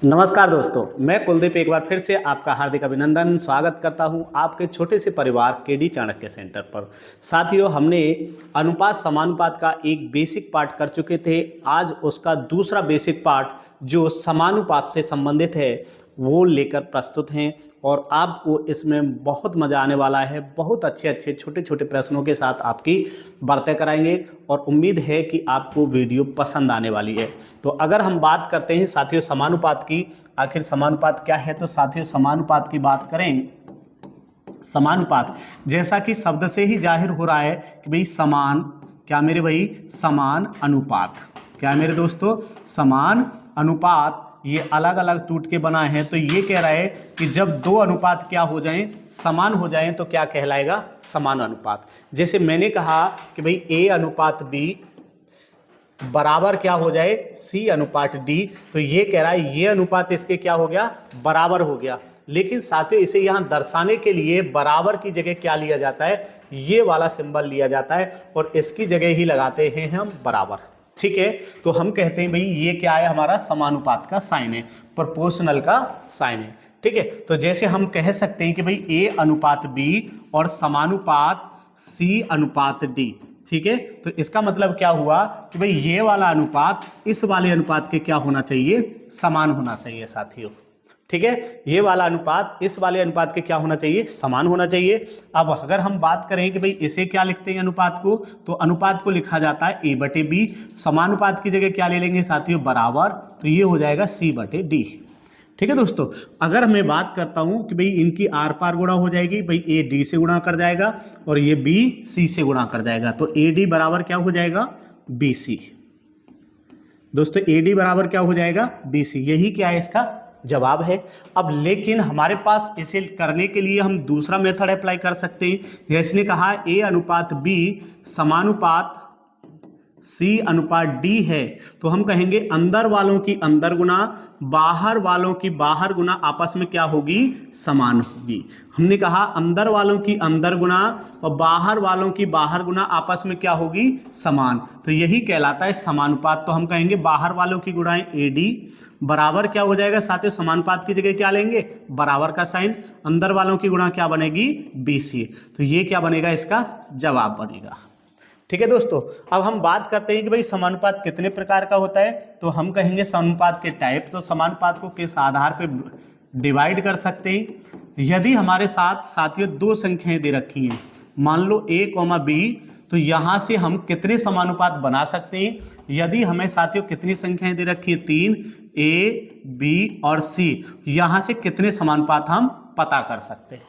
नमस्कार दोस्तों, मैं कुलदीप एक बार फिर से आपका हार्दिक अभिनंदन स्वागत करता हूं आपके छोटे से परिवार केडी चाणक्य सेंटर पर। साथियों, हमने अनुपात समानुपात का एक बेसिक पार्ट कर चुके थे। आज उसका दूसरा बेसिक पार्ट जो समानुपात से संबंधित है वो लेकर प्रस्तुत हैं और आपको इसमें बहुत मज़ा आने वाला है। बहुत अच्छे छोटे छोटे प्रश्नों के साथ आपकी बातें कराएंगे और उम्मीद है कि आपको वीडियो पसंद आने वाली है। तो अगर हम बात करते हैं साथियों समानुपात की, आखिर समानुपात क्या है, तो साथियों समानुपात की बात करें, समानुपात जैसा कि शब्द से ही जाहिर हो रहा है कि भाई समान, क्या मेरे भाई, समान अनुपात, क्या मेरे दोस्तों, समान अनुपात ये अलग अलग टूट के बना है। तो ये कह रहा है कि जब दो अनुपात क्या हो जाएं, समान हो जाएं, तो क्या कहलाएगा, समान अनुपात। जैसे मैंने कहा कि भाई ए अनुपात बी बराबर क्या हो जाए, सी अनुपात डी, तो ये कह रहा है ये अनुपात इसके क्या हो गया, बराबर हो गया। लेकिन साथियों इसे यहां दर्शाने के लिए बराबर की जगह क्या लिया जाता है, ये वाला सिंबल लिया जाता है और इसकी जगह ही लगाते हैं हम बराबर। ठीक है, तो हम कहते हैं भाई ये क्या है, हमारा समानुपात का साइन है, प्रोपोर्शनल का साइन है। ठीक है, तो जैसे हम कह सकते हैं कि भाई ए अनुपात बी और समानुपात सी अनुपात डी। ठीक है, तो इसका मतलब क्या हुआ कि भाई ये वाला अनुपात इस वाले अनुपात के क्या होना चाहिए, समान होना चाहिए साथियों। ठीक है, ये वाला अनुपात इस वाले अनुपात के क्या होना चाहिए, समान होना चाहिए। अब अगर हम बात करें कि भाई इसे क्या लिखते हैं अनुपात को, तो अनुपात को लिखा जाता है ए बटे बी, समानुपात की जगह क्या ले लेंगे साथियों, बराबर, तो ये हो जाएगा सी बटे डी। ठीक है दोस्तों, अगर मैं बात करता हूं कि भाई इनकी आर पार गुणा हो जाएगी, भाई ए डी से गुणा कर जाएगा और ये बी सी से गुणा कर जाएगा, तो ए डी बराबर क्या हो जाएगा, बी सी। दोस्तों ए डी बराबर क्या हो जाएगा, बी सी, यही क्या है इसका जवाब है। अब लेकिन हमारे पास इसे करने के लिए हम दूसरा मेथड अप्लाई कर सकते हैं। इसने कहा ए अनुपात बी समानुपात सी अनुपात डी है, तो हम कहेंगे अंदर वालों की अंदर गुना बाहर वालों की बाहर गुना आपस में क्या होगी, समान होगी। हमने कहा अंदर वालों की अंदर गुना और बाहर वालों की बाहर गुना आपस में क्या होगी, समान, तो यही कहलाता है समानुपात। तो हम कहेंगे बाहर वालों की गुणाएं ए डी बराबर क्या हो जाएगा साथियों, समानुपात की जगह क्या लेंगे, बराबर का साइन, अंदर वालों की गुणा क्या बनेगी, बी सी, तो ये क्या बनेगा, इसका जवाब बनेगा। ठीक है दोस्तों, अब हम बात करते हैं कि भाई समानुपात कितने प्रकार का होता है, तो हम कहेंगे समानुपात के टाइप, तो समानुपात को किस आधार पे डिवाइड कर सकते हैं। यदि हमारे साथ साथियों दो संख्याएं दे रखी हैं, मान लो a कॉमा बी, तो यहां से हम कितने समानुपात बना सकते हैं। यदि हमें साथियों कितनी संख्याएं दे रखी हैं, 3, a b और c, यहां से कितने समानुपात हम पता कर सकते हैं।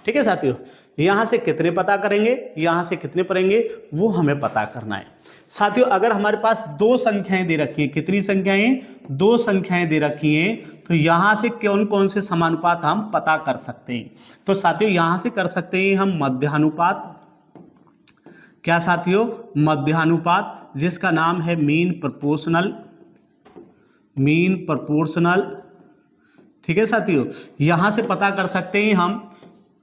ठीक है साथियों, यहां से कितने पता करेंगे, यहां से कितने पढ़ेंगे, वो हमें पता करना है। साथियों अगर हमारे पास दो संख्याएं दे रखी हैं, कितनी संख्याएं, दो संख्याएं दे रखी हैं, तो यहां से कौन कौन से समानुपात हम पता कर सकते हैं। तो साथियों यहां से कर सकते हैं हम मध्यानुपात, क्या साथियों, मध्यानुपात, जिसका नाम है मीन प्रोपोर्शनल, मीन प्रोपोर्शनल। ठीक है साथियों, यहां से पता कर सकते हैं हम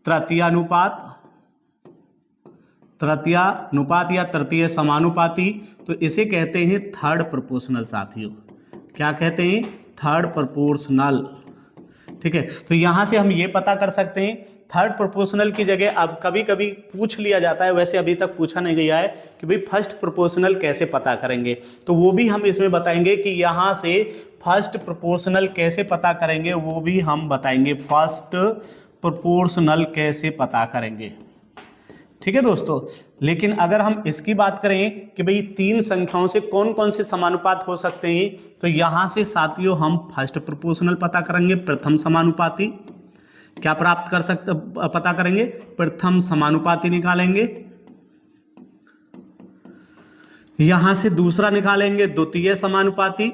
तृतीयानुपात, तृतीयानुपात या तृतीय समानुपाती, तो इसे कहते हैं थर्ड प्रोपोर्शनल साथियों, क्या कहते हैं, थर्ड प्रोपोर्शनल। ठीक है, तो यहां से हम ये पता कर सकते हैं थर्ड प्रोपोर्शनल की जगह। अब कभी कभी पूछ लिया जाता है, वैसे अभी तक पूछा नहीं गया है कि भाई फर्स्ट प्रोपोर्शनल कैसे पता करेंगे, तो वो भी हम इसमें बताएंगे कि यहां से फर्स्ट प्रोपोर्शनल कैसे पता करेंगे, वो भी हम बताएंगे, फर्स्ट प्रोपोर्शनल कैसे पता करेंगे। ठीक है दोस्तों, लेकिन अगर हम इसकी बात करें कि भाई तीन संख्याओं से कौन कौन से समानुपात हो सकते हैं, तो यहां से साथियों हम फर्स्ट प्रोपोर्शनल पता करेंगे, प्रथम समानुपाती, क्या प्राप्त कर सकते, पता करेंगे, प्रथम समानुपाती निकालेंगे, यहां से दूसरा निकालेंगे द्वितीय समानुपाती,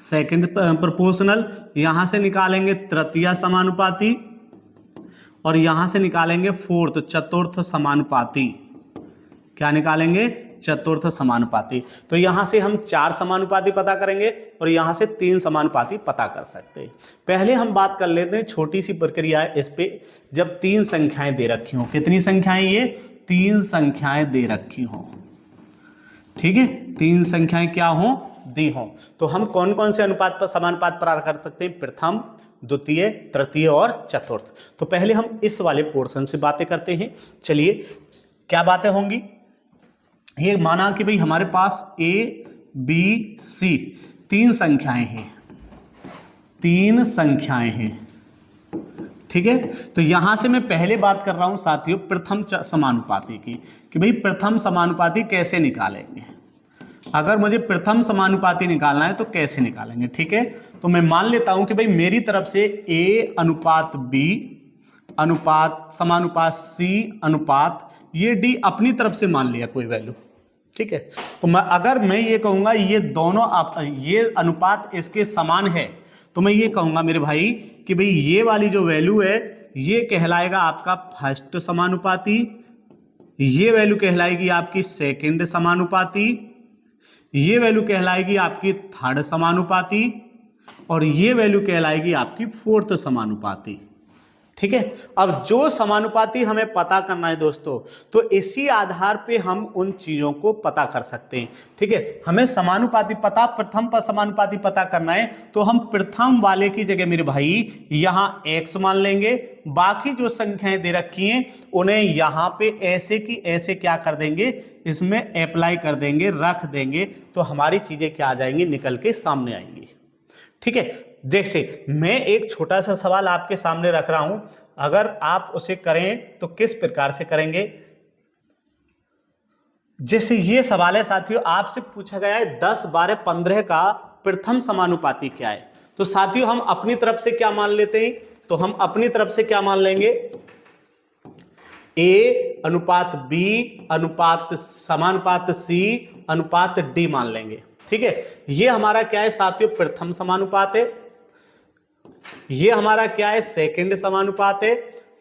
सेकंड प्रोपोर्शनल, यहां से निकालेंगे तृतीय समानुपाती और यहां से निकालेंगे फोर्थ, चतुर्थ समानुपाती, क्या निकालेंगे, चतुर्थ समानुपाती। तो यहां से हम 4 समानुपाती पता करेंगे और यहां से 3 समानुपाती पता कर सकते हैं। पहले हम बात कर लेते हैं, छोटी सी प्रक्रिया है इस पे, जब 3 संख्याएं दे रखी हो, कितनी संख्याएं, ये 3 संख्याएं दे रखी हो। ठीक है, 3 संख्याएं क्या हो, दी हों। तो हम कौन कौन से अनुपात पर समानुपात प्राप्त कर सकते हैं? प्रथम, द्वितीय, तृतीय और चतुर्थ। तो पहले हम इस वाले पोर्शन से बातें करते हैं। चलिए, क्या बातें होंगी? ये माना कि भाई हमारे पास A, B, C तीन संख्याएं हैं, ठीक है। तो यहां से मैं पहले बात कर रहा हूं साथियों प्रथम समानुपाती की, कि भाई प्रथम समानुपाती कैसे निकालेंगे। अगर मुझे प्रथम समानुपाती निकालना है तो कैसे निकालेंगे, ठीक है। तो मैं मान लेता हूं कि भाई मेरी तरफ से A अनुपात B अनुपात समानुपात C अनुपात ये D अपनी तरफ से मान लिया कोई वैल्यू, ठीक है। तो अगर मैं ये कहूंगा ये दोनों ये अनुपात इसके समान है, तो मैं ये कहूंगा मेरे भाई कि भाई ये वाली जो वैल्यू है ये कहलाएगा आपका फर्स्ट समानुपाती, ये वैल्यू कहलाएगी आपकी सेकंड समानुपाती, ये वैल्यू कहलाएगी आपकी थर्ड समानुपाती और ये वैल्यू कहलाएगी आपकी फोर्थ समानुपाती, ठीक है। अब जो समानुपाती हमें पता करना है दोस्तों, तो इसी आधार पे हम उन चीजों को पता कर सकते हैं, ठीक है। हमें समानुपाती पता, प्रथम पर समानुपाती पता करना है, तो हम प्रथम वाले की जगह मेरे भाई यहां x मान लेंगे, बाकी जो संख्याएं दे रखी हैं उन्हें यहां पे ऐसे की ऐसे क्या कर देंगे, इसमें अप्लाई कर देंगे, रख देंगे, तो हमारी चीजें क्या आ जाएंगी, निकल के सामने आएंगी, ठीक है। जैसे मैं एक छोटा सा सवाल आपके सामने रख रहा हूं, अगर आप उसे करें तो किस प्रकार से करेंगे। जैसे ये सवाल है साथियों, आपसे पूछा गया है 10, 12, 15 का प्रथम समानुपाती क्या है। तो साथियों हम अपनी तरफ से क्या मान लेते हैं, तो हम अपनी तरफ से क्या मान लेंगे, A अनुपात B अनुपात समानुपात C अनुपात D मान लेंगे, ठीक है। ये हमारा क्या है साथियों, प्रथम समानुपात है, ये हमारा क्या है, सेकंड समानुपात है,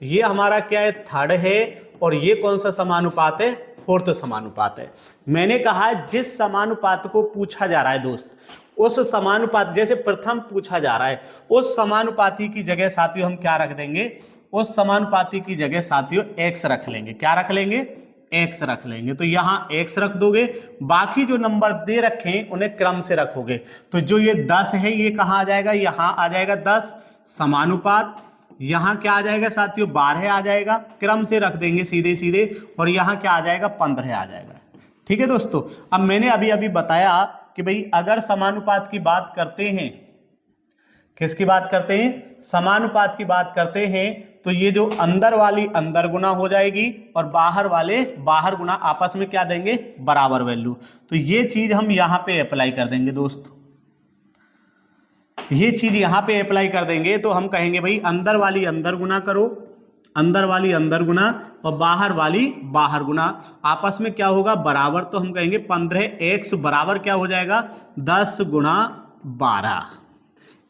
ये हमारा क्या है, थर्ड है, और ये कौन सा समानुपात है, फोर्थ समानुपात है। मैंने कहा है जिस समानुपात को पूछा जा रहा है दोस्त, उस समानुपात, जैसे प्रथम पूछा जा रहा है, उस समानुपाती की जगह साथियों हम क्या रख देंगे, उस समानुपाती की जगह साथियों x रख लेंगे। क्या रख लेंगे, x रख लेंगे। तो यहां x रख दोगे, बाकी जो नंबर दे रखे हैं उन्हें क्रम से रखोगे। तो जो ये 10 है ये कहां आ जाएगा, यहां आ जाएगा 10 समानुपात, यहां क्या आ जाएगा साथियों, 12 आ जाएगा, क्रम से रख देंगे सीधे सीधे, और यहां क्या आ जाएगा, 15 आ जाएगा, ठीक है दोस्तों। अब मैंने अभी अभी बताया कि भाई अगर समानुपात की बात करते हैं, किसकी बात करते हैं, समानुपात की बात करते हैं, तो ये जो अंदर वाली अंदर गुना हो जाएगी और बाहर वाले बाहर गुना, आपस में क्या देंगे, बराबर वैल्यू। तो ये चीज हम यहां पे अप्लाई कर देंगे दोस्त, ये चीज यहां पे अप्लाई कर देंगे, तो हम कहेंगे भाई अंदर वाली अंदर गुना करो, अंदर वाली अंदर गुना और बाहर वाली बाहर गुना, आपस में क्या होगा, बराबर। तो हम कहेंगे 15x बराबर क्या हो जाएगा, 10 गुणा 12।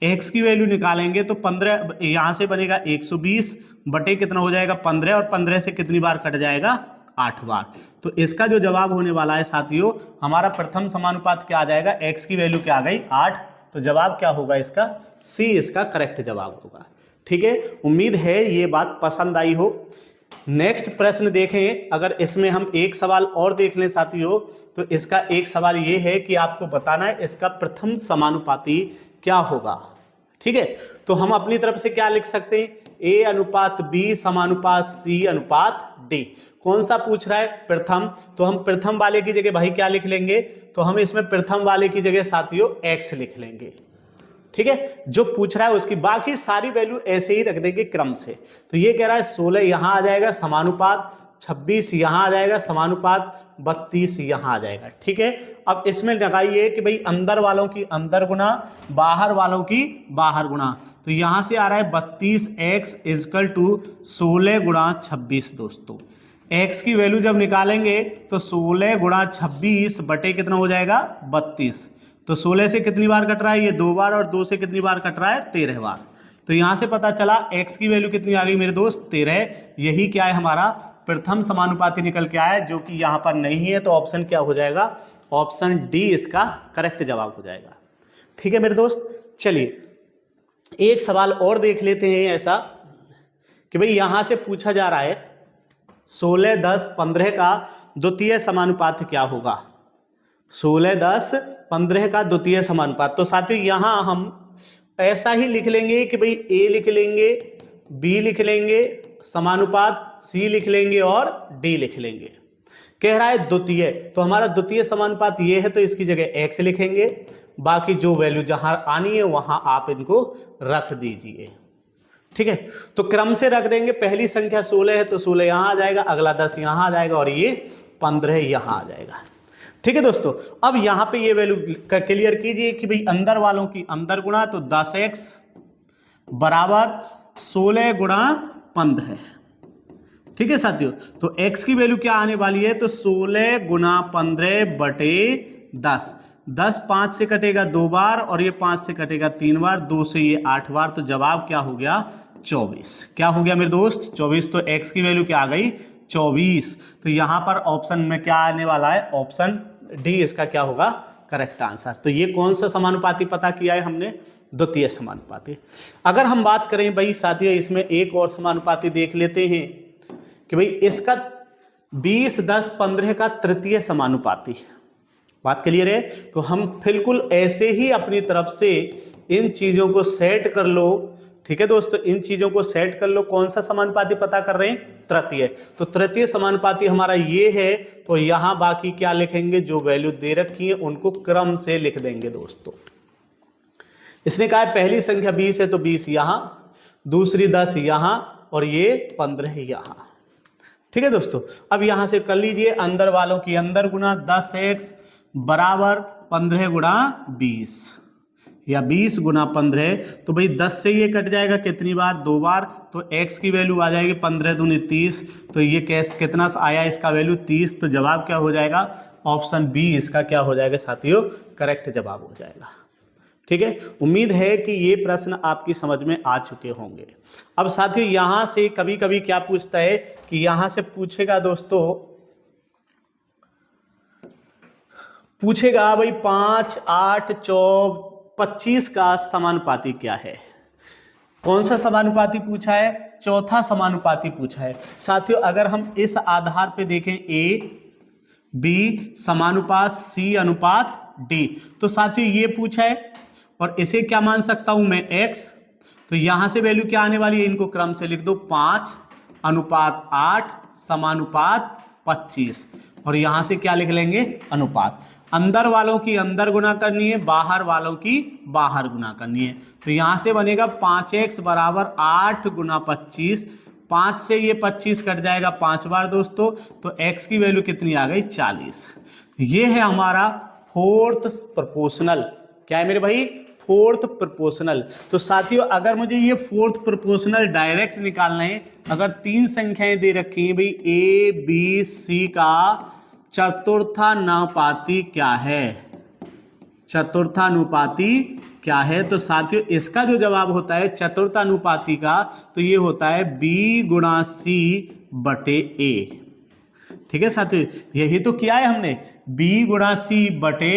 x की वैल्यू निकालेंगे तो 15 यहां से बनेगा 120 बटे कितना हो जाएगा, 15, और 15 से कितनी बार कट जाएगा, 8 बार। तो इसका जो जवाब होने वाला है साथियों, हमारा प्रथम समानुपात क्या आ जाएगा, x की वैल्यू क्या आ गई, 8। तो जवाब क्या होगा इसका, C इसका करेक्ट जवाब होगा, ठीक है। उम्मीद है ये बात पसंद आई हो। नेक्स्ट प्रश्न देखें, अगर इसमें हम एक सवाल और देख लें साथियों, तो इसका एक सवाल ये है कि आपको बताना है इसका प्रथम समानुपाती क्या होगा, ठीक है। तो हम अपनी तरफ से क्या लिख सकते हैं, A अनुपात B समानुपात C अनुपात D। कौन सा पूछ रहा है, प्रथम, तो हम प्रथम वाले की जगह भाई क्या लिख लेंगे, तो हम इसमें प्रथम वाले की जगह साथियों x लिख लेंगे, ठीक है। जो पूछ रहा है उसकी बाकी सारी वैल्यू ऐसे ही रख देंगे क्रम से। तो ये कह रहा है 16 यहां आ जाएगा समानुपात, 26 यहां आ जाएगा समानुपात, 32 यहां आ जाएगा, ठीक है। अब इसमें लगाइए कि भाई अंदर वालों की अंदर गुना, बाहर वालों की बाहर गुना। तो यहां से आ रहा है 32x इजकल टू 16 गुणा 26 दोस्तों। x की वैल्यू जब निकालेंगे तो 16 गुणा 26 बटे कितना हो जाएगा, 32। तो 16 से कितनी बार कट रहा है, ये 2 बार, और 2 से कितनी बार कट रहा है, 13 बार। तो यहां से पता चला x की वैल्यू कितनी आ गई मेरे दोस्त, 13। यही क्या है, हमारा प्रथम समानुपाती निकल के आया है, जो कि यहां पर नहीं है। तो ऑप्शन क्या हो जाएगा, ऑप्शन डी इसका करेक्ट जवाब हो जाएगा, ठीक है मेरे दोस्त। चलिए एक सवाल और देख लेते हैं ऐसा कि भाई यहां से पूछा जा रहा है 16, 10, 15 का द्वितीय समानुपात क्या होगा। 16, 10, 15 का द्वितीय समानुपात। तो साथियों यहाँ हम ऐसा ही लिख लेंगे कि भाई ए लिख लेंगे, बी लिख लेंगे, समानुपात सी लिख लेंगे और डी लिख लेंगे। कह रहा है द्वितीय, तो हमारा द्वितीय समानुपात ये है तो इसकी जगह x लिखेंगे, बाकी जो वैल्यू जहां आनी है वहां आप इनको रख दीजिए। ठीक है, तो क्रम से रख देंगे। पहली संख्या 16 है तो 16 यहां आ जाएगा, अगला 10 यहां आ जाएगा और ये 15 यहां आ जाएगा। ठीक है दोस्तों, अब यहां पे ये वैल्यू क्लियर कीजिए कि भाई अंदर वालों की अंदर गुणा, तो 10x बराबर 16 गुणा 15। ठीक है साथियों, तो x की वैल्यू क्या आने वाली है, तो 16 गुणा 15 बटे 10। 10 5 से कटेगा 2 बार और ये 5 से कटेगा 3 बार, 2 से ये 8 बार, तो जवाब क्या हो गया 24। क्या हो गया मेरे दोस्त 24। तो x की वैल्यू क्या आ गई 24। तो यहां पर ऑप्शन में क्या आने वाला है, ऑप्शन डी इसका क्या होगा करेक्ट आंसर। तो ये कौन सा समानुपाती पता किया है हमने, द्वितीय समानुपाती। अगर हम बात करें भाई साथियों इसमें एक और समानुपाती देख लेते हैं कि भाई इसका 20 10 15 का तृतीय समानुपाती। बात क्लियर है, तो हम बिल्कुल ऐसे ही अपनी तरफ से इन चीजों को सेट कर लो। ठीक है दोस्तों, इन चीजों को सेट कर लो। कौन सा समानुपाती पता कर रहे हैं, तृतीय। तो तृतीय समानुपाती हमारा ये है, तो यहां बाकी क्या लिखेंगे, जो वैल्यू दे रखी है उनको क्रम से लिख देंगे दोस्तों। इसने कहा है पहली संख्या 20 है तो 20 यहां, दूसरी 10 यहां और ये 15 यहां। ठीक है दोस्तों, अब यहां से कर लीजिए अंदर वालों की अंदर गुणा, 10x बराबर 15 गुणा 20 या 20 गुणा 15। तो भाई 10 से ये कट जाएगा कितनी बार, 2 बार, तो x की वैल्यू आ जाएगी 15 दूनी 30। तो ये कैसे कितना आया इसका वैल्यू 30। तो जवाब क्या हो जाएगा, ऑप्शन बी इसका क्या हो जाएगा साथियों करेक्ट जवाब हो जाएगा। ठीक है, उम्मीद है कि ये प्रश्न आपकी समझ में आ चुके होंगे। अब साथियों यहां से कभी कभी क्या पूछता है कि यहां से पूछेगा दोस्तों, पूछेगा भाई 5 8 25 का समानुपाती क्या है। कौन सा समानुपाती पूछा है, चौथा समानुपाती पूछा है। साथियों अगर हम इस आधार पे देखें a b समानुपात c अनुपात d, तो साथियों ये पूछा है और इसे क्या मान सकता हूं मैं x। तो यहां से वैल्यू क्या आने वाली है, इनको क्रम से लिख दो, 5 अनुपात 8 समानुपात 25 और यहां से क्या लिख लेंगे अनुपात। अंदर वालों की अंदर गुना करनी है, बाहर वालों की बाहर गुना करनी है। तो यहां से बनेगा 5x बराबर 8 गुना 25। 5 से ये 25 कट जाएगा 5 बार दोस्तों, तो x की वैल्यू कितनी आ गई 40। ये है हमारा फोर्थ प्रोपोर्शनल। क्या है मेरे भाई, फोर्थ प्रोपोर्शनल। तो साथियों अगर मुझे ये फोर्थ प्रोपोर्शनल डायरेक्ट निकालना है, अगर 3 संख्याएं दे रखी हैं भाई a b c का चतुर्थानुपाती क्या है, चतुर्थानुपाती क्या है। तो साथियों इसका जो जवाब होता है चतुर्थानुपाती का, तो ये होता है b गुणा c बटे a। ठीक है साथियों, यही तो किया है हमने, b गुणा c बटे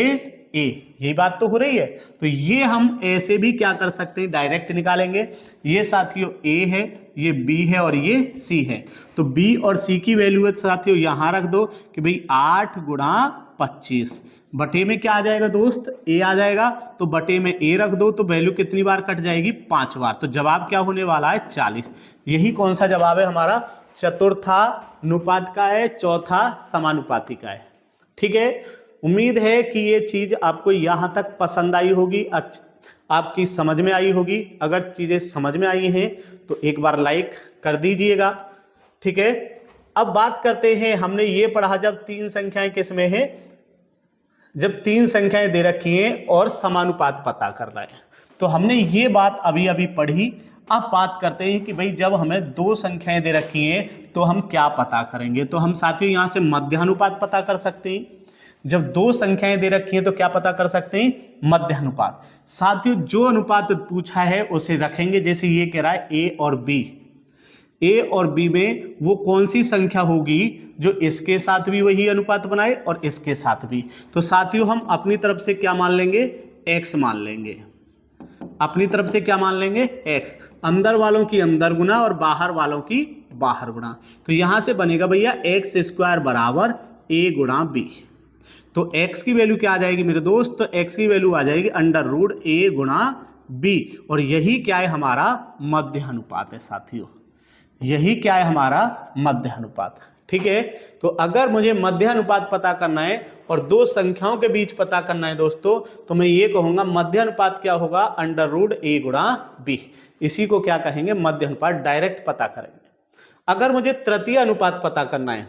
a, यही बात तो हो रही है। तो ये हम ऐसे भी क्या कर सकते हैं, डायरेक्ट निकालेंगे। ये साथियों a है, ये b है और ये c है। तो b और c की वैल्यू है साथियों यहां रख दो कि भाई 8 गुणा 25 बटे में क्या आ जाएगा दोस्त, a आ जाएगा। तो बटे में a रख दो, तो वैल्यू कितनी बार कट जाएगी 5 बार। तो जवाब क्या होने वाला है 40। यही कौन सा जवाब है हमारा, चतुर्थानुपात का है, चौथा समानुपाती का है। ठीक है, उम्मीद है कि ये चीज आपको यहां तक पसंद आई होगी, आपकी समझ में आई होगी। अगर चीजें समझ में आई हैं तो एक बार लाइक कर दीजिएगा। ठीक है, अब बात करते हैं, हमने ये पढ़ा जब 3 संख्याएं किस में है, जब 3 संख्याएं दे रखी हैं और समानुपात पता करना है। तो हमने ये बात अभी अभी पढ़ी। अब बात करते हैं कि भाई जब हमें 2 संख्याएं दे रखी हैं तो हम क्या पता करेंगे। तो हम साथियों यहां से मध्यानुपात पता कर सकते हैं। जब 2 संख्याएं दे रखी हैं तो क्या पता कर सकते हैं, मध्यानुपात। साथियों जो अनुपात पूछा है उसे रखेंगे, जैसे ये कह रहा है a और b, a और b में वो कौन सी संख्या होगी जो इसके साथ भी वही अनुपात बनाए और इसके साथ भी। तो साथियों हम अपनी तरफ से क्या मान लेंगे, x मान लेंगे। अपनी तरफ से क्या मान लेंगे, x। अंदर वालों की अंदर गुना और बाहर वालों की बाहर गुना। तो यहां से बनेगा भैया x² बराबर a गुणा b। तो x की वैल्यू क्या आ जाएगी मेरे दोस्त, तो x की वैल्यू आ जाएगी अंडर रूट a गुणा b, और यही क्या है हमारा मध्य अनुपात है साथियों, यही क्या है हमारा मध्य अनुपात। ठीक है, तो अगर मुझे मध्य अनुपात पता करना है और दो संख्याओं के बीच पता करना है दोस्तों, तो मैं ये कहूंगा मध्य अनुपात क्या होगा, अंडर रूट a गुणा b, इसी को क्या कहेंगे मध्य अनुपात, डायरेक्ट पता करेंगे। अगर मुझे तृतीय अनुपात पता करना है,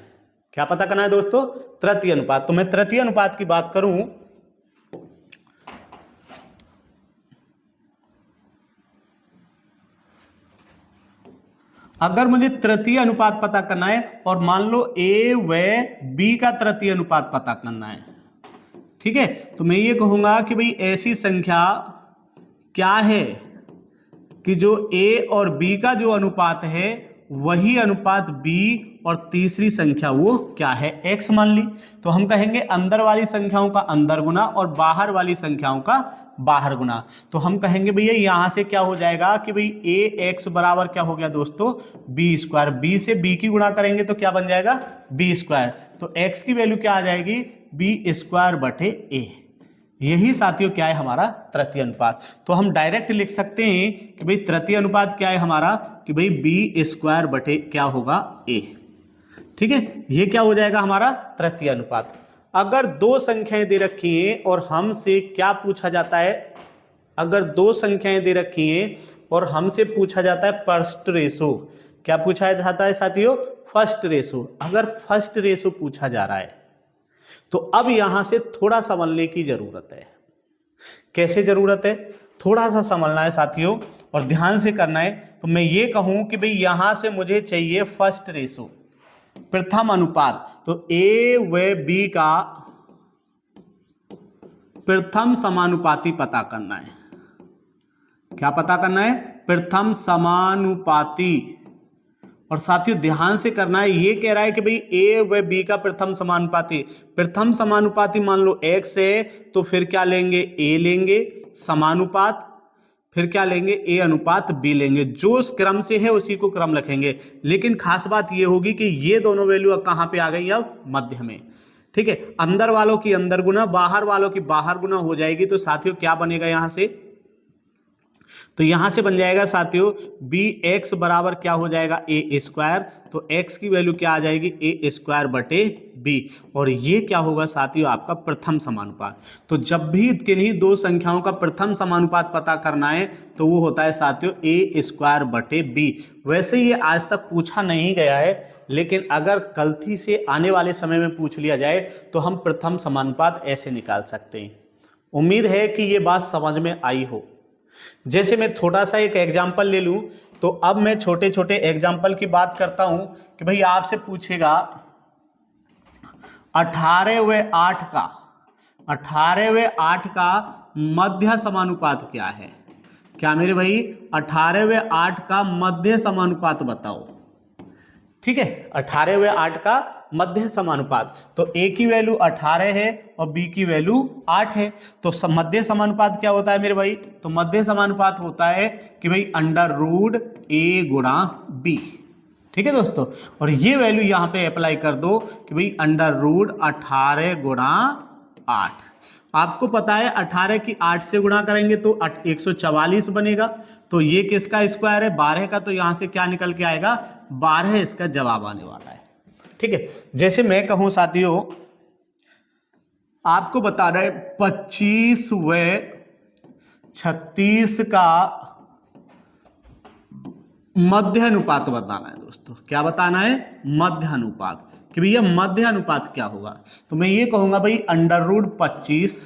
क्या पता करना है दोस्तों, तृतीय अनुपात, तो मैं तृतीय अनुपात की बात करूं, अगर मुझे तृतीय अनुपात पता करना है और मान लो a व b का तृतीय अनुपात पता करना है, ठीक है, तो मैं ये कहूंगा कि भाई ऐसी संख्या क्या है कि जो a और b का जो अनुपात है वही अनुपात b और तीसरी संख्या वो क्या है, x मान ली, तो हम कहेंगे अंदर वाली संख्याओं का अंदर गुना और बाहर वाली संख्याओं का बाहर गुना। तो हम कहेंगे भैया यहां से क्या हो जाएगा कि भाई ax बराबर क्या हो गया दोस्तों, b स्क्वायर, b से b की गुणा करेंगे तो क्या बन जाएगा b स्क्वायर, तो x की वैल्यू क्या आ जाएगी b स्क्वायर बटे a, यही साथियों क्या है हमारा तृतीय अनुपात। तो हम डायरेक्ट लिख सकते हैं कि भाई तृतीय अनुपात क्या है हमारा, कि भाई b स्क्वायर बटे क्या होगा a। ठीक है, ये क्या हो जाएगा हमारा तृतीय अनुपात। अगर दो संख्याएं दे रखी हैं और हमसे क्या पूछा जाता है, अगर दो संख्याएं दे रखी हैं और हमसे पूछा जाता है फर्स्ट रेशो, क्या पूछा जाता है साथियों, फर्स्ट रेशो। अगर फर्स्ट रेशो पूछा जा रहा है तो अब यहां से थोड़ा समझने की जरूरत है। कैसे जरूरत है, थोड़ा सा समझना है साथियों और ध्यान से करना है। तो मैं ये कहूं कि भाई यहां से मुझे चाहिए फर्स्ट रेशो, प्रथम अनुपात, तो a व b का प्रथम समानुपाती पता करना है। क्या पता करना है, प्रथम समानुपाती। और साथियों ध्यान से करना है, ये कह रहा है कि भाई a व b का प्रथम समानुपाती, प्रथम समानुपाती मान लो x है तो फिर क्या लेंगे a लेंगे समानुपात, फिर क्या लेंगे a अनुपात b लेंगे, जो उस क्रम से है उसी को क्रम रखेंगे। लेकिन खास बात ये होगी कि ये दोनों वैल्यू कहां पे आ गई, अब मध्य में। ठीक है, अंदर वालों की अंदर गुना बाहर वालों की बाहर गुना हो जाएगी, तो साथियों क्या बनेगा यहां से, तो यहां से बन जाएगा साथियों bx बराबर क्या हो जाएगा a स्क्वायर, तो x की वैल्यू क्या आ जाएगी a स्क्वायर बटे b, और ये क्या होगा साथियों आपका प्रथम समानुपात। तो जब भी किन्हीं दो संख्याओं का प्रथम समानुपात पता करना है तो वो होता है साथियों a स्क्वायर बटे b। वैसे ये आज तक पूछा नहीं गया है, लेकिन अगर गलती से आने वाले समय में पूछ लिया जाए तो हम प्रथम समानुपात ऐसे निकाल सकते हैं। उम्मीद है कि ये बात समझ में आई हो। जैसे मैं थोड़ा सा एक एग्जाम्पल ले लूं, तो अब मैं छोटे छोटे एग्जाम्पल की बात करता हूं कि भाई आपसे पूछेगा 18 व 8 का मध्य समानुपात क्या है। क्या मेरे भाई 18 व 8 का मध्य समानुपात बताओ। ठीक है, 18 व 8 का मध्य समानुपात, तो a की वैल्यू 18 है और b की वैल्यू 8 है, तो मध्य समानुपात क्या होता है मेरे भाई, तो मध्य समानुपात होता है कि भाई अंडर रूट a गुणा b। ठीक है दोस्तों, और ये वैल्यू यहां पे अप्लाई कर दो कि भाई अंडर रूट 18 गुणा 8। आपको पता है 18 की 8 से गुणा करेंगे तो 144 बनेगा, तो ये किसका स्क्वायर है 12 का, तो यहां से क्या निकल के आएगा 12 इसका जवाब आने वाला है। ठीक है, जैसे मैं कहूं साथियों आपको बताना है 25 व 36 का मध्य अनुपात बताना है दोस्तों। क्या बताना है, मध्य अनुपात, कि भैया मध्य अनुपात क्या होगा। तो मैं ये कहूंगा भाई अंडर रूट 25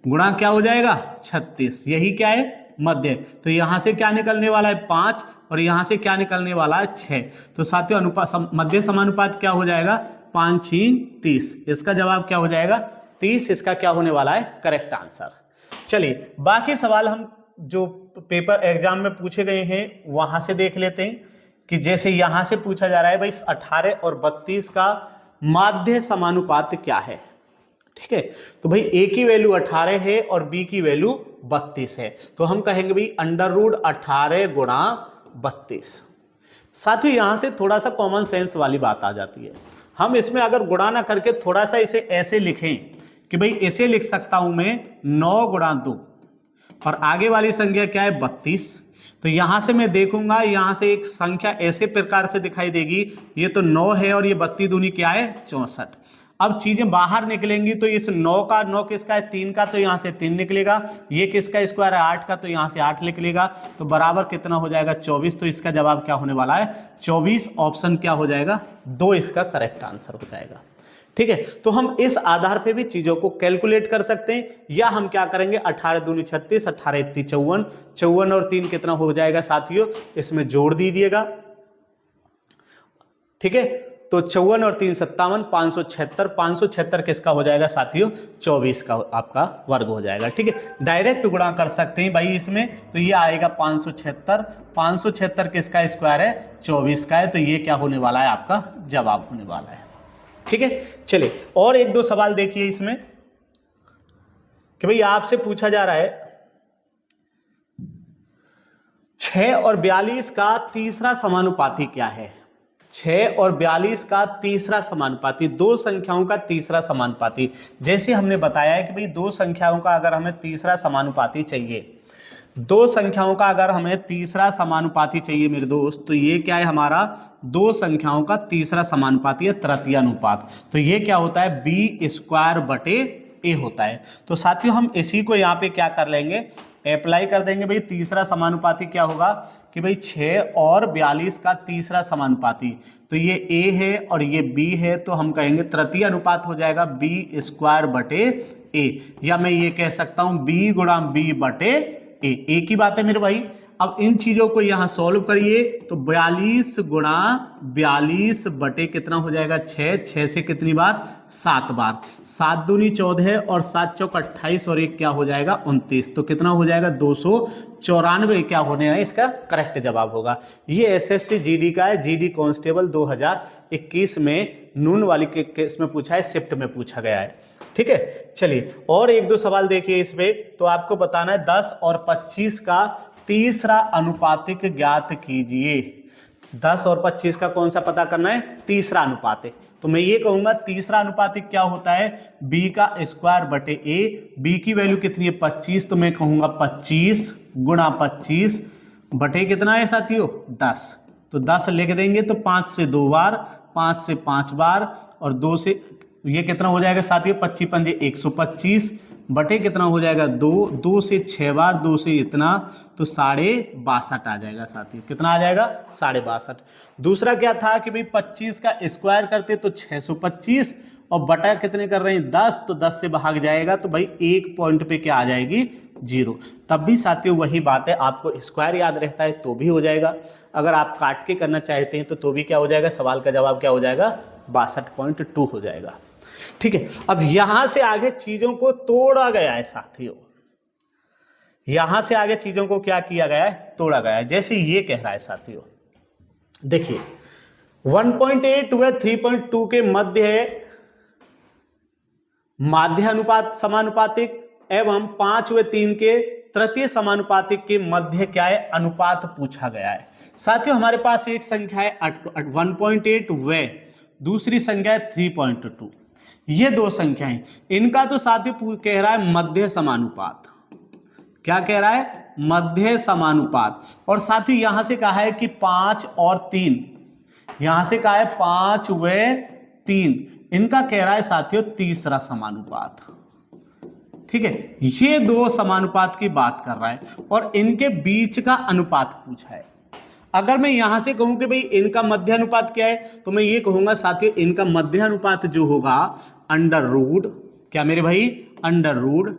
गुणा क्या हो जाएगा 36, यही क्या है मध्य। तो यहां से क्या निकलने वाला है 5 और यहां से क्या निकलने वाला है 6। तो साथियों अनुपात मध्य समानुपात क्या हो जाएगा 5 6 30, इसका जवाब क्या हो जाएगा 30, इसका क्या होने वाला है करेक्ट आंसर। चलिए बाकी सवाल हम जो पेपर एग्जाम में पूछे गए हैं वहां से देख लेते हैं, कि जैसे यहां से पूछा जा रहा है भाई 18 और 32 का माध्य समानुपात क्या है। ठीक है, तो भाई a की वैल्यू 18 है और b की वैल्यू 32 है, तो हम कहेंगे भाई अंडर रूट 18 गुणा 32। साथियों यहाँ से थोड़ा सा कॉमन सेंस वाली बात आ जाती है। हम इसमें अगर गुणा ना करके थोड़ा सा इसे ऐसे लिखें कि भाई ऐसे लिख सकता हूं मैं 9 गुणा 2 और आगे वाली संख्या क्या है 32। तो यहां से मैं देखूंगा यहां से एक संख्या ऐसे प्रकार से दिखाई देगी, ये तो 9 है और ये 32 दूनी क्या है 64। अब चीजें बाहर निकलेंगी तो इस 9 का 9 किसका है 3 का, तो यहां से 3 निकलेगा। ये किसका स्क्वायर है 8 का, तो यहां से 8 निकलेगा। तो बराबर कितना हो जाएगा 24। तो इसका जवाब क्या होने वाला है 24। ऑप्शन क्या हो जाएगा 2 इसका करेक्ट आंसर हो जाएगा। ठीक है, तो हम इस आधार पे भी चीजों को कैलकुलेट कर सकते हैं, या हम क्या करेंगे 18 दूनी 36, 18 इतनी 54, 54 और 3 कितना हो जाएगा साथियों, इसमें जोड़ दीजिएगा। ठीक है, तो 54 और 3 57, 576, 576 किसका हो जाएगा साथियों 24 का आपका वर्ग हो जाएगा। ठीक है, डायरेक्ट गुणा कर सकते हैं भाई इसमें, तो ये आएगा 576, 576 किसका स्क्वायर है 24 का है, तो ये क्या होने वाला है आपका जवाब होने वाला है। ठीक है, चलिए और एक दो सवाल देखिए इसमें कि भाई आपसे पूछा जा रहा है 6 और 42 का तीसरा समानुपाती क्या है। 6 और 42 का तीसरा समानुपाती, दो संख्याओं का तीसरा समानुपाती। जैसे हमने बताया है कि भाई दो संख्याओं का अगर हमें तीसरा समानुपाती चाहिए, दो संख्याओं का अगर हमें तीसरा समानुपाती चाहिए मेरे दोस्त, तो ये क्या है हमारा दो संख्याओं का तीसरा समानुपाती है तृतीय अनुपात। तो ये क्या होता है बी स्क्वायर बटे ए होता है। तो साथियों हम इसी को यहाँ पे क्या कर लेंगे अप्लाई कर देंगे। भाई तीसरा समानुपाती क्या होगा कि भाई 6 और 42 का तीसरा समानुपाती, तो ये ए है और ये बी है, तो हम कहेंगे तृतीय अनुपात हो जाएगा बी स्क्वायर बटे ए, या मैं ये कह सकता हूं बी गुणा बी बटे ए। एक ही बात है मेरे भाई। अब इन चीजों को यहां सॉल्व करिए तो 42 गुणा 42 बटे कितना हो जाएगा 6, 6 से कितनी बार 7 बार, 7 दूनी 14 और 7 चौक 28 और एक क्या हो जाएगा 29, तो कितना हो जाएगा 294 क्या होने है इसका करेक्ट जवाब होगा। ये एसएससी जीडी का है, जीडी कांस्टेबल 2021 में नून वाली के इसमें पूछा है, शिफ्ट में पूछा गया है। ठीक है, चलिए और एक दो सवाल देखिए इसमें, तो आपको बताना है 10 और 25 का तीसरा अनुपातिक ज्ञात कीजिए। 10 और 25 का कौन सा पता करना है तीसरा अनुपातिक। तो मैं ये कहूंगा तीसरा अनुपातिक क्या होता है b का स्क्वायर बटे a, b की वैल्यू कितनी है 25, तो मैं कहूंगा 25 गुणा 25 बटे कितना है साथियों 10, तो 10 लिख देंगे तो 5 से 2 बार, 5 से 5 बार और 2 से ये कितना हो जाएगा साथियों 25 पंजे 125 बटे कितना हो जाएगा 2, 2 से 6 बार, 2 से इतना तो 62.5 आ जाएगा साथियों। कितना आ जाएगा 62.5। दूसरा क्या था कि भाई 25 का स्क्वायर करते तो 625 और बटा कितने कर रहे हैं 10, तो 10 से भाग जाएगा तो भाई एक पॉइंट पे क्या आ जाएगी 0। तब भी साथियों वही बात है, आपको स्क्वायर याद रहता है तो भी हो जाएगा, अगर आप काट के करना चाहते हैं तो भी क्या हो जाएगा, सवाल का जवाब क्या हो जाएगा 62.2 हो जाएगा। ठीक है, अब यहां से आगे चीजों को तोड़ा गया है साथियों, यहां से आगे चीजों को क्या किया गया है तोड़ा गया है। जैसे ये कह रहा है साथियों, देखिए 1.8 व 3.2 के मध्य है माध्य अनुपात समानुपातिक एवं 5 व 3 के तृतीय समानुपातिक के मध्य क्या है अनुपात पूछा गया है। साथियों हमारे पास एक संख्या है 1.8 व दूसरी संख्या है 3.2, ये दो संख्याएं, इनका तो साथियों कह रहा है मध्य समानुपात। क्या कह रहा है मध्य समानुपात, और साथियों यहां से कहा है कि 5 और 3, यहां से कहा है 5 व 3, इनका कह रहा है साथियों तीसरा समानुपात। ठीक है, ये दो समानुपात की बात कर रहा है और इनके बीच का अनुपात पूछा है। अगर मैं यहां से कहूं कि भाई इनका मध्य अनुपात क्या है, तो मैं ये कहूंगा साथियों इनका मध्य अनुपात जो होगा अंडर रूट, क्या मेरे भाई अंडर रूट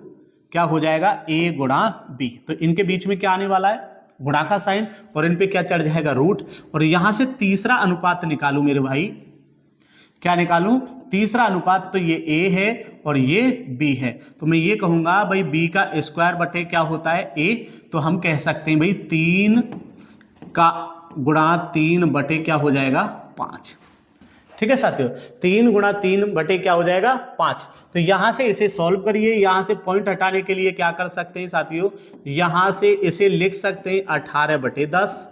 क्या हो जाएगा a गुणा b, तो इनके बीच में क्या आने वाला है गुणा का साइन और इन पे क्या चढ़ जाएगा रूट, और यहां से तीसरा अनुपात निकालू मेरे भाई, क्या निकालूं तीसरा अनुपात, तो ये a है और ये b है, तो मैं ये कहूंगा भाई b का स्क्वायर बटे क्या होता है a, तो हम कह सकते हैं भाई 3 का गुणा 3 बटे क्या हो जाएगा 5। ठीक है साथियों, 3 गुणा 3 बटे क्या हो जाएगा 5। तो यहां से इसे सॉल्व करिए, यहां से पॉइंट हटाने के लिए क्या कर सकते हैं साथियों, यहां से इसे लिख सकते हैं 18 बटे 10,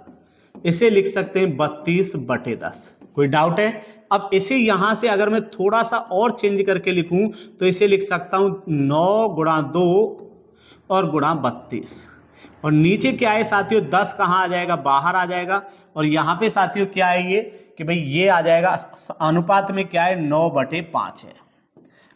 इसे लिख सकते हैं 32/10। कोई डाउट है? अब इसे यहां से अगर मैं थोड़ा सा और चेंज करके लिखूं तो इसे लिख सकता हूं 9 गुणा 2 और गुणा 32। और नीचे क्या है साथियों, 10 कहाँ आ जाएगा, बाहर आ जाएगा। और यहाँ पे साथियों क्या है ये कि भाई ये आ जाएगा अनुपात में क्या है, 9/5 है।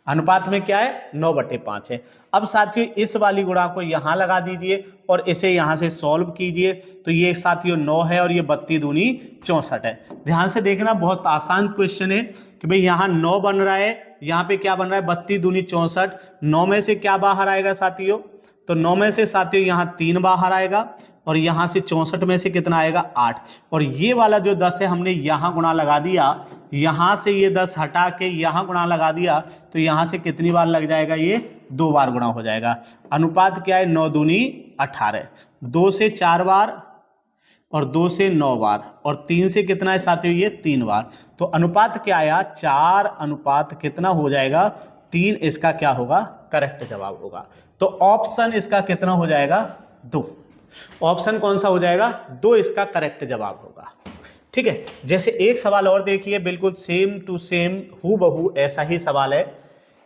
अनुपात में क्या है, 9/5 है। अब साथियों इस वाली गुणा को यहाँ लगा दीजिए और इसे यहाँ से सॉल्व कीजिए। तो ये साथियों 9 है और ये 32 दूनी 64 है। ध्यान से देखना, बहुत आसान क्वेश्चन है कि भाई यहाँ 9 बन रहा है, यहाँ पे क्या बन रहा है, 32 दूनी 64। 9 में से क्या बाहर आएगा साथियों, तो 9 में से साथियों यहाँ 3 बाहर आएगा और यहाँ से 64 में से कितना आएगा, 8। और ये वाला जो 10 है हमने यहाँ गुणा लगा दिया, यहाँ से ये 10 हटा के यहाँ गुणा लगा दिया, तो यहाँ से कितनी बार लग जाएगा, ये 2 बार गुणा हो जाएगा। अनुपात क्या है, 9 दूनी 18। 2 से 4 बार और 2 से 9 बार और 3 से कितना है साथियों, ये 3 बार। तो अनुपात क्या आया, 4 अनुपात कितना हो जाएगा, 3 इसका क्या होगा, करेक्ट जवाब होगा। तो ऑप्शन इसका कितना हो जाएगा, 2। ऑप्शन कौन सा हो जाएगा, 2 इसका करेक्ट जवाब होगा। ठीक है, जैसे एक सवाल और देखिए, बिल्कुल सेम टू सेम हूबहू ऐसा ही सवाल है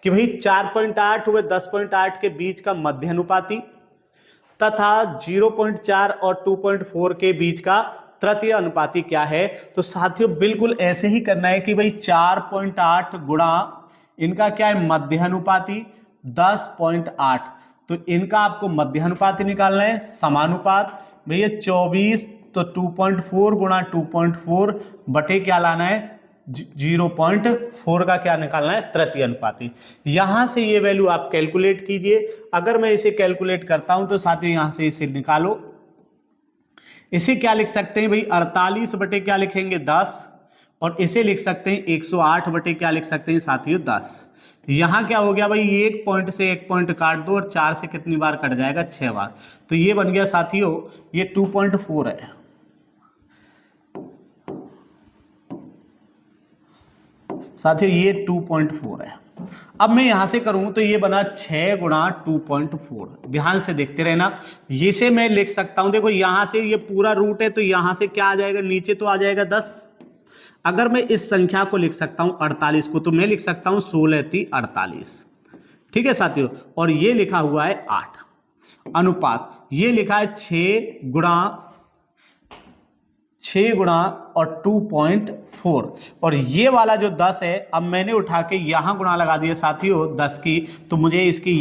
कि भाई 4.8 व 10.8 के बीच का मध्य अनुपाती तथा 0.4 और 2.4 के बीच का तृतीय अनुपाती क्या है। तो साथियों बिल्कुल ऐसे ही करना है कि भाई 4.8 गुणा इनका क्या है, मध्य अनुपाती 10.8, तो इनका आपको मध्य अनुपाती निकालना है, समानुपात भैया 24, तो 2.4 गुणा 2.4 बटे क्या लाना है, 0.4 का क्या निकालना है, तृतीय अनुपाती। यहां से ये वैल्यू आप कैलकुलेट कीजिए। अगर मैं इसे कैलकुलेट करता हूं तो साथियों यहां से इसे निकालो। इसे क्या लिख सकते हैं भाई, 48 बटे क्या लिखेंगे, 10। और इसे लिख सकते हैं 108 बटे क्या लिख सकते हैं साथियों, 10। यहां क्या हो गया भाई, एक पॉइंट से एक पॉइंट काट दो और 4 से कितनी बार कट जाएगा, 6 बार। तो ये बन गया साथियों, ये 2.4 है। साथियों ये 2.4 है। अब मैं यहां से करूं तो ये बना 6 गुणा 2.4। ध्यान से देखते रहना, ये से मैं लिख सकता हूं, देखो यहां से ये पूरा रूट है तो यहां से क्या आ जाएगा, नीचे तो आ जाएगा 10। अगर मैं इस संख्या को लिख सकता हूं 48 को, तो मैं लिख सकता हूं 16×48। ठीक है साथियों, और ये लिखा हुआ है 8। अनुपात ये लिखा है 6 गुणा और 2.4। और ये वाला जो 10 है, अब मैंने उठा के यहां गुणा लगा दिया साथियों 10 की, तो मुझे इसकी